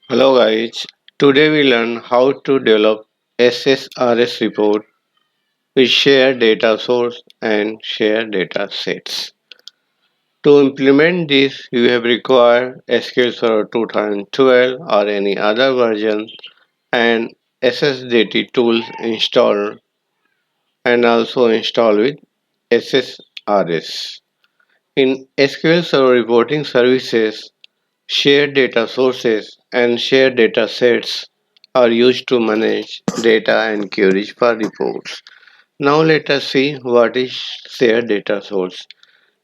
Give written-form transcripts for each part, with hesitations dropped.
Hello guys, today we learn how to develop SSRS report with shared data source and shared data sets. To implement this, you have required SQL Server 2012 or any other version and SSDT tools installed and also installed with SSRS. In SQL Server Reporting Services, shared data sources and shared data sets are used to manage data and queries for reports. Now let us see what is shared data source.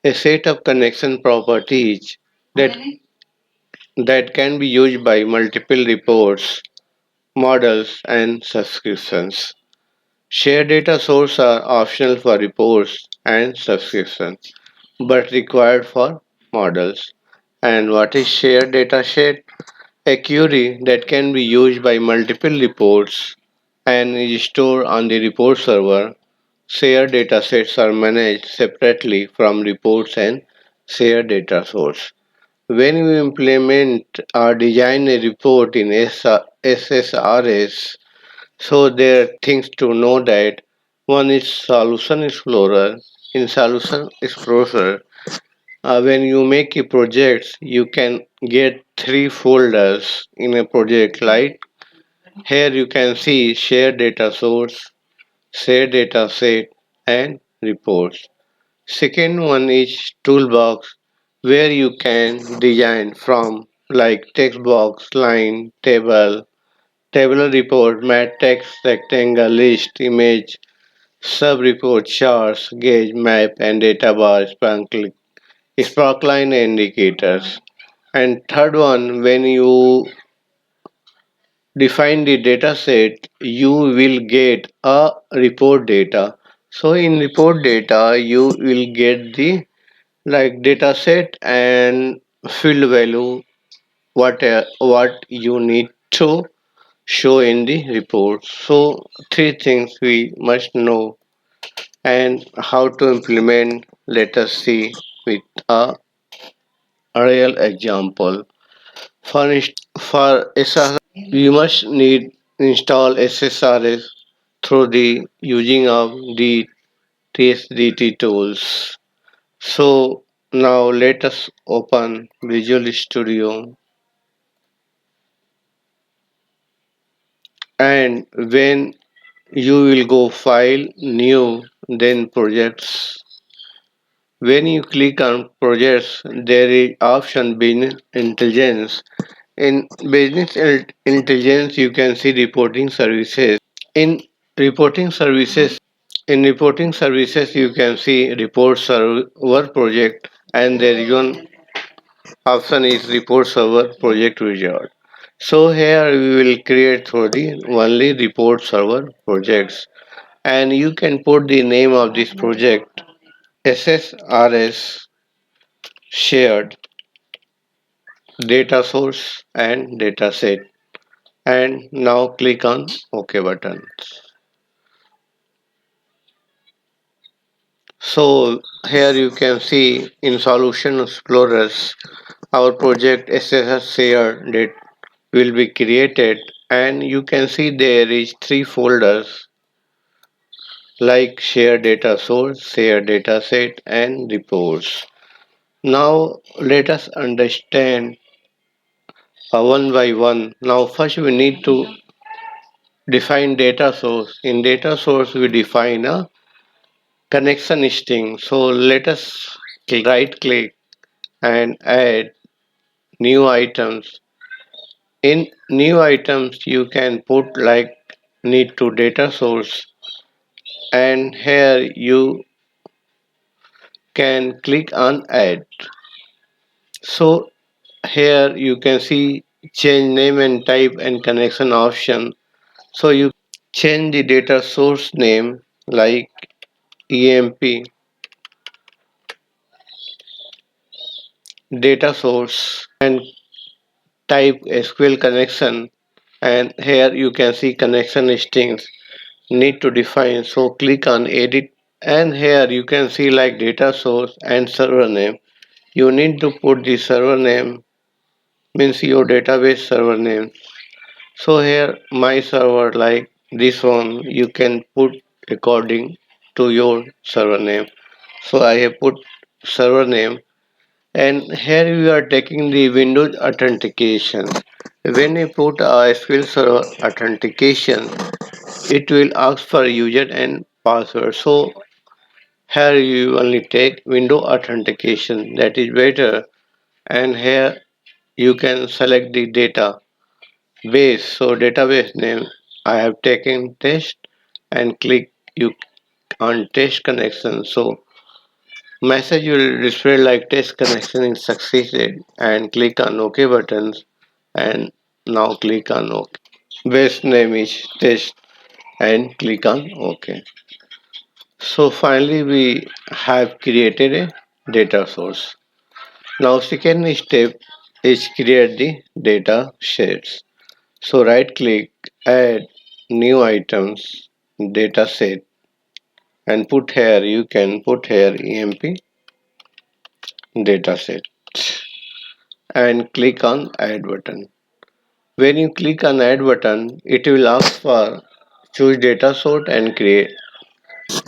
A set of connection properties that, that can be used by multiple reports, models and subscriptions. Shared data sources are optional for reports and subscriptions but required for models. And what is shared data set? A query that can be used by multiple reports and is stored on the report server. Shared datasets are managed separately from reports and shared data source. When we implement or design a report in SSRS, so there are things to know that one is Solution Explorer. In Solution Explorer, when you make a project, you can get three folders in a project. Like here, you can see share data source, share data set, and reports. Second one is toolbox, where you can design from like text box, line, table, tabular report, matrix, rectangle, list, image, sub report, charts, gauge, map, and data bar, sparkline indicators. And third one, when you define the data set, you will get a report data. So in report data, you will get the like data set and field value what you need to show in the report. So three things we must know and how to implement. Let us see with a real example. For SSR, we must need install SSRS through the using of the TSDT tools. So now let us open Visual Studio, and when you will go file new then projects. When you click on projects, there is option business intelligence. In intelligence, you can see reporting services. In reporting services, in reporting services, you can see report server project, and there is one option is report server project wizard. So here we will create for the only report server projects, and you can put the name of this project SSRS shared data source and data set, and now click on OK button. So here you can see in Solution Explorers our project SSS shared that will be created, and you can see there is three folders like share data source, share data set and reports. Now let us understand one by one. Now first we need to define data source. In data source we define a connection string. So let us right click and add new items. In new items you can put like need to data source, and here you can click on add. So here you can see change name and type and connection option. So you change the data source name like EMP data source and type SQL connection, and here you can see connection strings need to define. So click on edit, and here you can see like data source and server name. You need to put the server name means your database server name. So here my server like this one you can put according to your server name. So I have put server name, and here we are taking the Windows authentication. When you put a SQL Server authentication, it will ask for user and password. So here you only take window authentication, that is better. And here you can select the data base. So database name I have taken test and click you on test connection. So message will display like test connection is succeeded, and click on OK buttons, and now click on OK. Base name is test and click on OK. So finally we have created a data source. Now second step is create the data sets. So right click, add new items, data set, and put here, you can put here EMP dataset, and click on add button. When you click on add button, it will ask for choose data source and create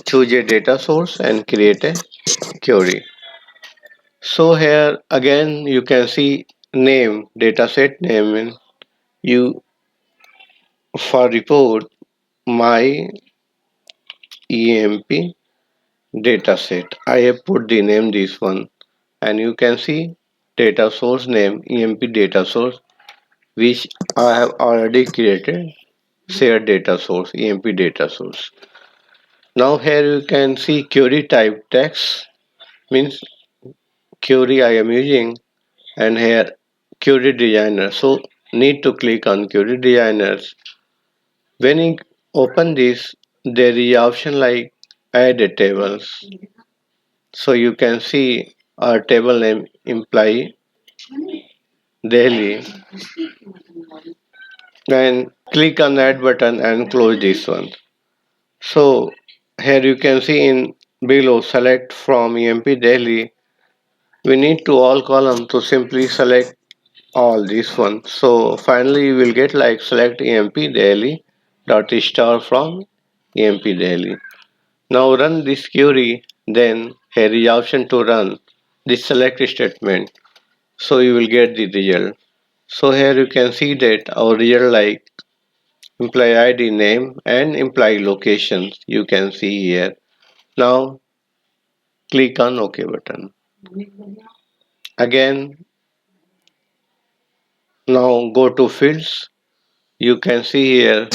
choose a data source and create a query. So here again you can see name, dataset name, and you for report my EMP dataset. I have put the name this one, and you can see data source name EMP data source, which I have already created shared data source EMP data source. Now here you can see query type text, means query I am using, and here query designer. So need to click on query designers. When you open this, there is option like add a tables. So you can see our table name employee daily, and click on that button and close this one. So here you can see in below select from EMP daily. We need to all column to simply select all this one. So finally you will get like select EMP daily dot star from EMP daily. Now run this query, then here is option to run this select statement. So you will get the result. So here you can see that our result like employee ID name and employee locations you can see here. Now click on OK button. Again, now go to fields. You can see here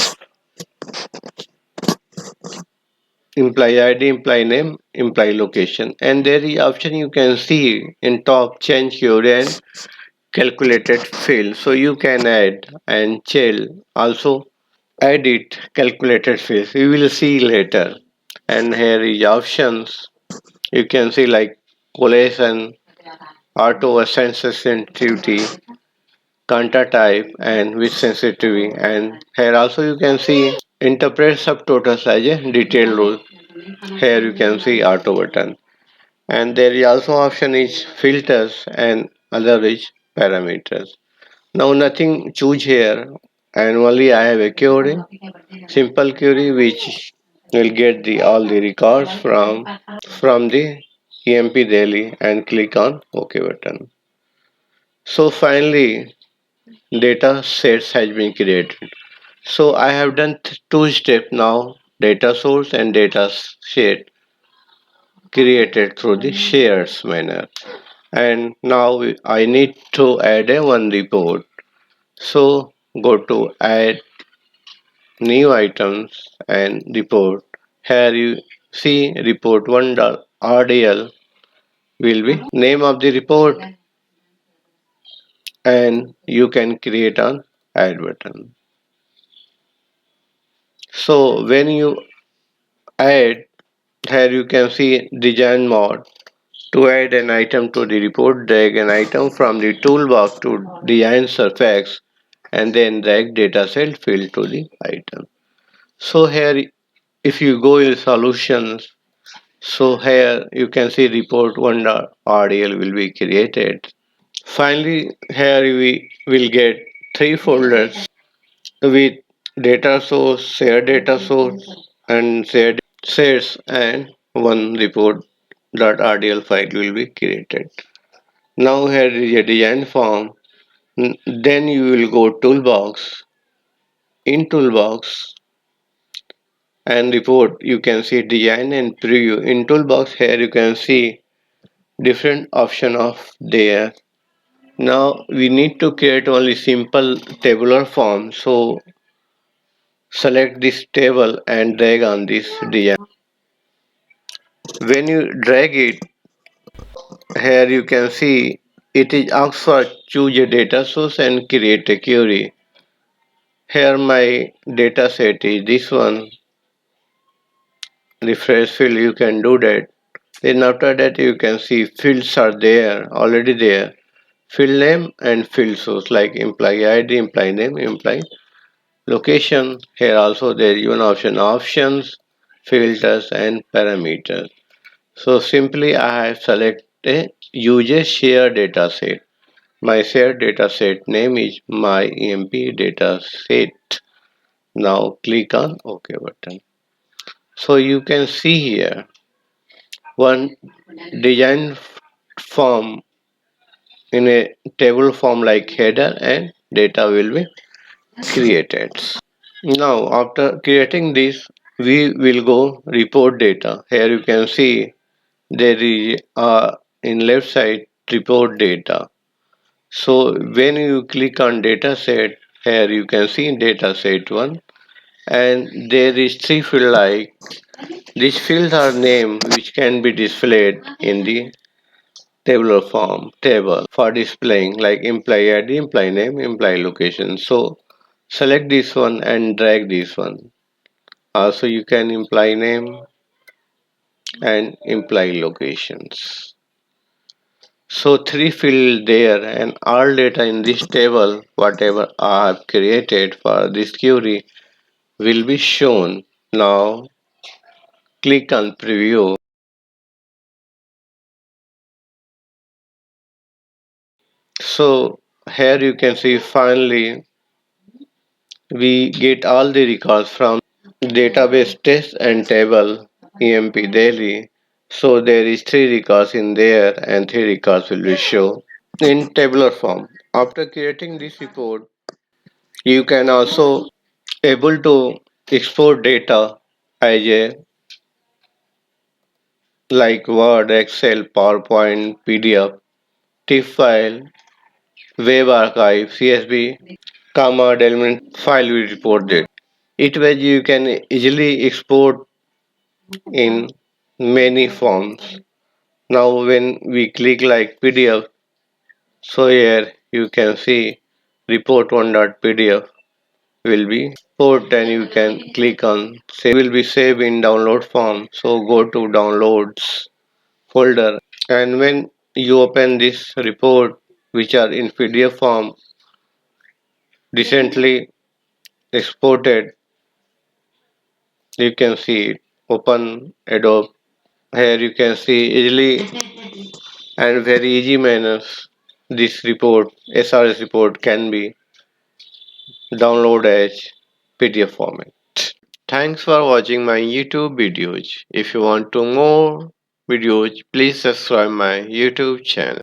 employee ID, employee name, employee location, and there is option you can see in top change query and calculated field. So you can add and chill also edit calculated fields. You will see later. And here is options. You can see like collation, auto sensitivity, counter type, and with sensitivity. And here also you can see interpret subtotals as a detailed rule. Here you can see auto button. And there is also option is filters and other is parameters. Now nothing choose here, and only I have a query, simple query which will get the all the records from the EMP daily, and click on OK button. So finally data sets has been created. So I have done two steps now, data source and data set created through the shares manner. And now I need to add a one report. So go to add new items and report. Here you see report 1.rdl will be name of the report, and you can create an add button. So when you add, here you can see design mode. To add an item to the report, drag an item from the toolbox to design surface, and then drag dataset field to the item. So here if you go in solutions, so here you can see report 1.rdl will be created. Finally, here we will get three folders with data source, share data source, and share sets, and one report.rdl file will be created. Now here is a design form. Then you will go toolbox. In toolbox and report, you can see design and preview. In toolbox here you can see different option of there. Now we need to create only simple tabular form. So select this table and drag on this design. When you drag it, here you can see it is asked for choose a data source and create a query. Here my data set is this one. Refresh field, you can do that. Then after that you can see fields are there, already there. Field name and field source like employee ID, employee name, employee location. Here also there is one option options, filters and parameters. So simply I have select a user share dataset. My shared dataset name is my EMP dataset. Now click on OK button. So you can see here one design form in a table form like header and data will be created. Now after creating this we will go report data. Here you can see there is in left side report data. So when you click on dataset, here you can see dataset 1 and there is three field like these fields are name which can be displayed in the tabular form table for displaying like employee ID, employee name, employee location. So select this one and drag this one. Also you can employee name and employee locations. So three field there and all data in this table whatever I have created for this query will be shown. Now click on preview. So here you can see finally we get all the records from database test and table EMP daily. So there is three records in there and three records will be shown in tabular form. After creating this report, you can also able to export data as a like Word, Excel, PowerPoint, PDF, TIFF file, Web archive, CSV, comma, element file will report it. It way you can easily export in many forms. Now when we click like PDF, so here you can see report1.pdf will be port and you can click on save. Will be saved in download form. So go to downloads folder and when you open this report which are in PDF form recently exported, you can see it. Open Adobe. Here you can see easily and very easy manners this report SRS report can be downloaded as PDF format. Thanks for watching my YouTube videos. If you want to more videos, please subscribe my YouTube channel.